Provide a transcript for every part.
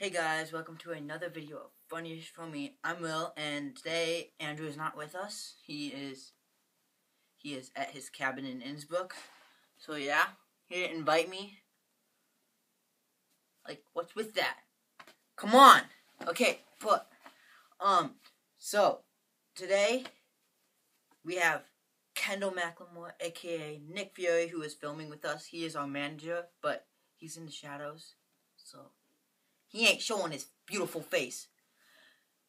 Hey guys, welcome to another video of Funniest for Me. I'm Will, and today Andrew is not with us. He is at his cabin in Innsbruck. So yeah, he didn't invite me. Like, what's with that? Come on. Okay, so today we have Kendall McLemore, aka Nick Fury, who is filming with us. He is our manager, but he's in the shadows, so he ain't showing his beautiful face.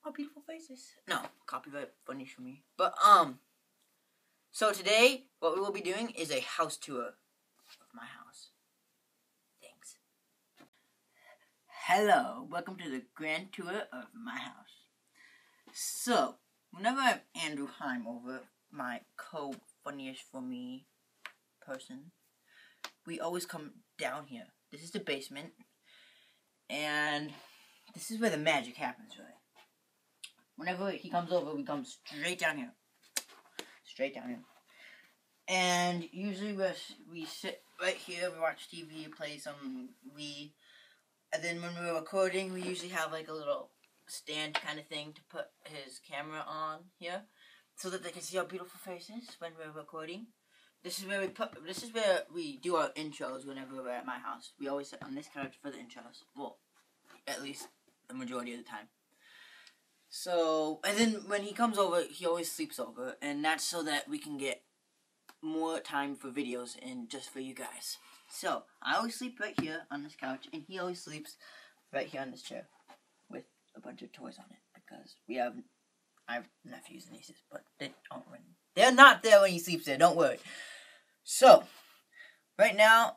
Oh, beautiful faces. No, copyright Funniest for Me. But, so today, what we will be doing is a house tour of my house. Thanks. Hello, welcome to the grand tour of my house. So, whenever I have Andrew Heim over, my co-Funniest for Me person, we always come down here. This is the basement. And this is where the magic happens, really. Whenever he comes over, we come straight down here. Straight down here. And usually we sit right here, we watch TV, play some Wii. And then when we're recording, we usually have like a little stand kind of thing to put his camera on here, so that they can see our beautiful faces when we're recording. This is where we do our intros whenever we're at my house. We always sit on this couch for the intros. Well, at least the majority of the time. So, and then when he comes over, he always sleeps over. And that's so that we can get more time for videos and just for you guys. So, I always sleep right here on this couch. And he always sleeps right here on this chair with a bunch of toys on it. Because I have nephews and nieces, but they're not there when he sleeps there, don't worry. So, right now,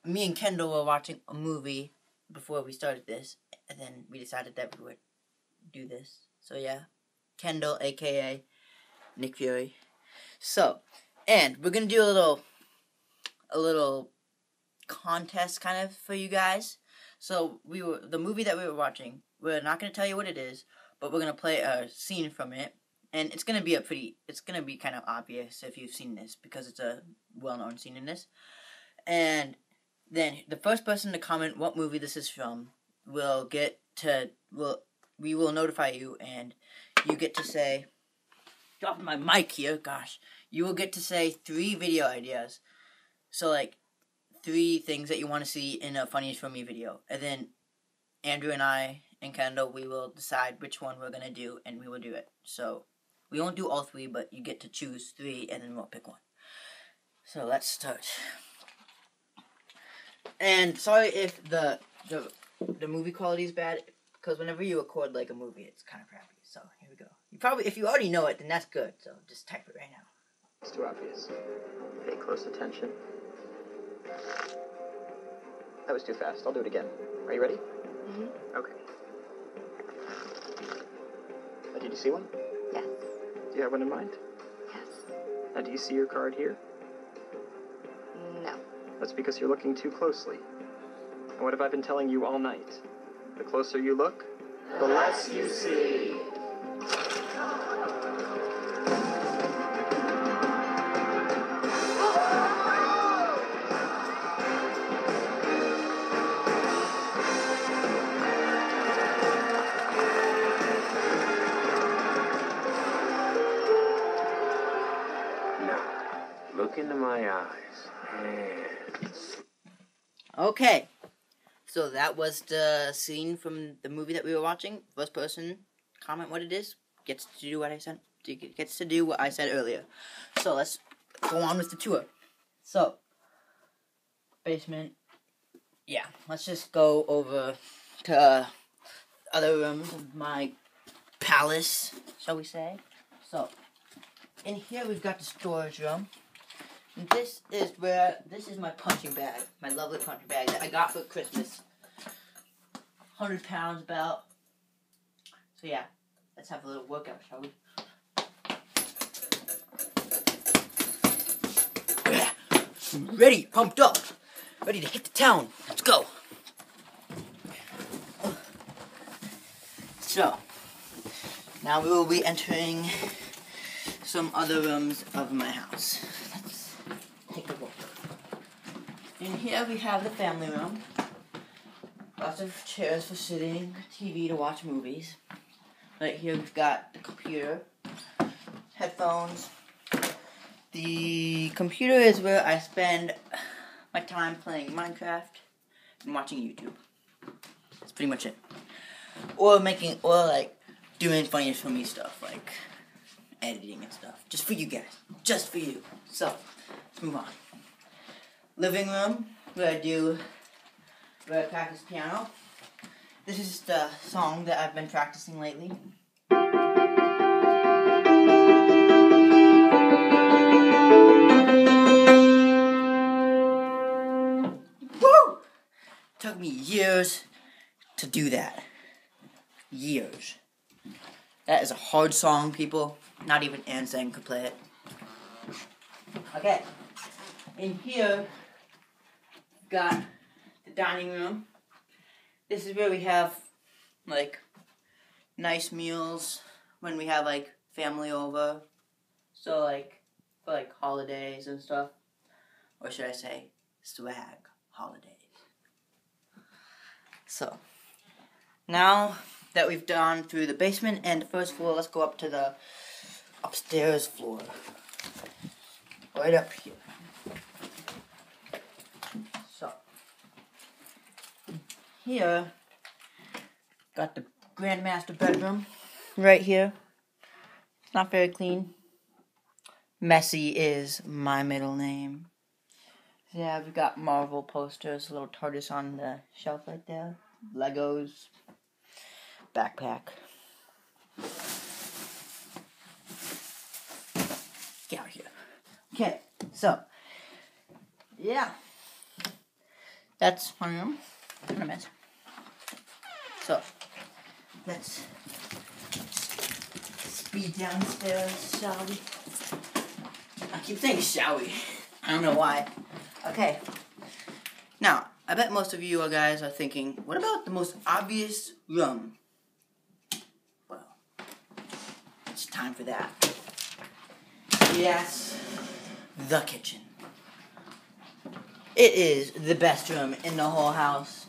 me and Kendall were watching a movie before we started this, and then we decided that we would do this. So yeah, Kendall, aka Nick Fury. So, and we're gonna do a little contest kind of for you guys. So the movie that we were watching, we're not gonna tell you what it is, but we're gonna play a scene from it, and it's gonna be kind of obvious if you've seen this, because it's a well-known scene in this. And then the first person to comment what movie this is from we will notify you, and you get to say, dropping my mic here, gosh, you will get to say 3 video ideas. So like 3 things that you want to see in a Funniest for Me video, and then Andrew and I and Kendall, we will decide which one we're gonna do, and we will do it. So we won't do all 3, but you get to choose 3, and then we'll pick one. So let's start. And sorry if the movie quality is bad, because whenever you record like a movie, it's kind of crappy. So here we go. If you already know it, then that's good. So just type it right now. It's too obvious. Pay close attention. That was too fast. I'll do it again. Are you ready? Mm-hmm. Okay. Did you see one? Yes. Do you have one in mind? Yes. Now, do you see your card here? No. That's because you're looking too closely. And what have I been telling you all night? The closer you look, the less you see. Look into my eyes. Okay. So that was the scene from the movie that we were watching. First person comment what it is gets to do what I said. Gets to do what I said earlier. So let's go on with the tour. So basement. Yeah, let's just go over to other rooms of my palace, shall we say. So in here we've got the storage room. And this is my punching bag, my lovely punching bag that I got for Christmas. 100 pounds about. So yeah, let's have a little workout, shall we? Ready, pumped up, ready to hit the town. Let's go. So, now we will be entering some other rooms of my house. Let's take a look. In here we have the family room. Lots of chairs for sitting, TV to watch movies. Right here we've got the computer, headphones. The computer is where I spend my time playing Minecraft and watching YouTube. That's pretty much it. Or like doing funny for me stuff, like editing and stuff. Just for you guys. Just for you. So, let's move on. Living room, where I practice piano. This is the song that I've been practicing lately. Woo! Took me years to do that. Years. That is a hard song, people. Not even Ansang could play it. Okay. In here, we've got the dining room. This is where we have, like, nice meals when we have, like, family over. So, like, for, like, holidays and stuff. Or should I say, swag holidays. So, now that we've gone through the basement and the first floor, let's go up to the upstairs floor. Right up here. So, here, got the Grandmaster bedroom right here. It's not very clean. Messy is my middle name. Yeah, we've got Marvel posters, a little TARDIS on the shelf right there. Legos. Backpack. Get out of here. Okay, so, yeah. That's my room. What a mess. So, let's speed downstairs, shall we? I keep saying shall we. I don't know why. Okay. Now, I bet most of you guys are thinking, what about the most obvious room? Well, it's time for that. Yes, the kitchen. It is the best room in the whole house.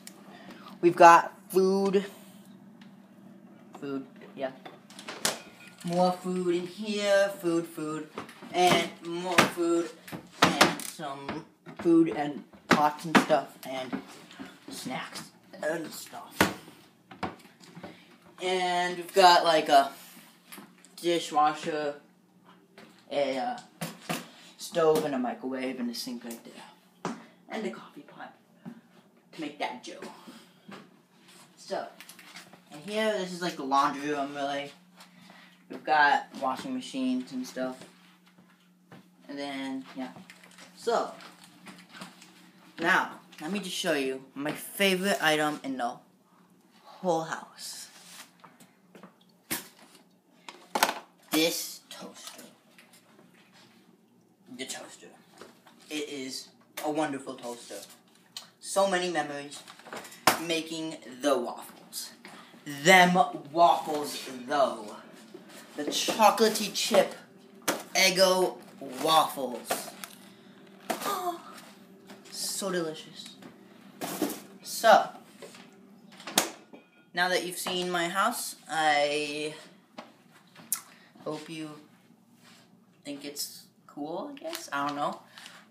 We've got food, yeah. More food in here, food, and more food, and some food and pots and stuff, and snacks and stuff. And we've got like a dishwasher, a stove, and a microwave, and a sink right there. And a coffee pot to make that Joe. So, and here, this is like the laundry room, really. We've got washing machines and stuff. And then, yeah. So, now, let me just show you my favorite item in the whole house. This toaster. The toaster. It is a wonderful toaster. So many memories making the waffles. Them waffles, though. The chocolatey chip Eggo waffles. Oh, so delicious. So, now that you've seen my house, I hope you think it's cool, I guess. I don't know.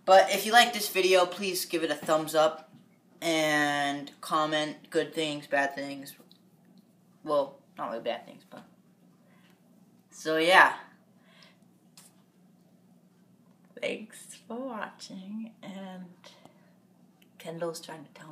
But if you like this video, please give it a thumbs up and comment good things, bad things. Well, not really bad things, but. So, yeah. Thanks for watching, and Kendall's trying to tell me.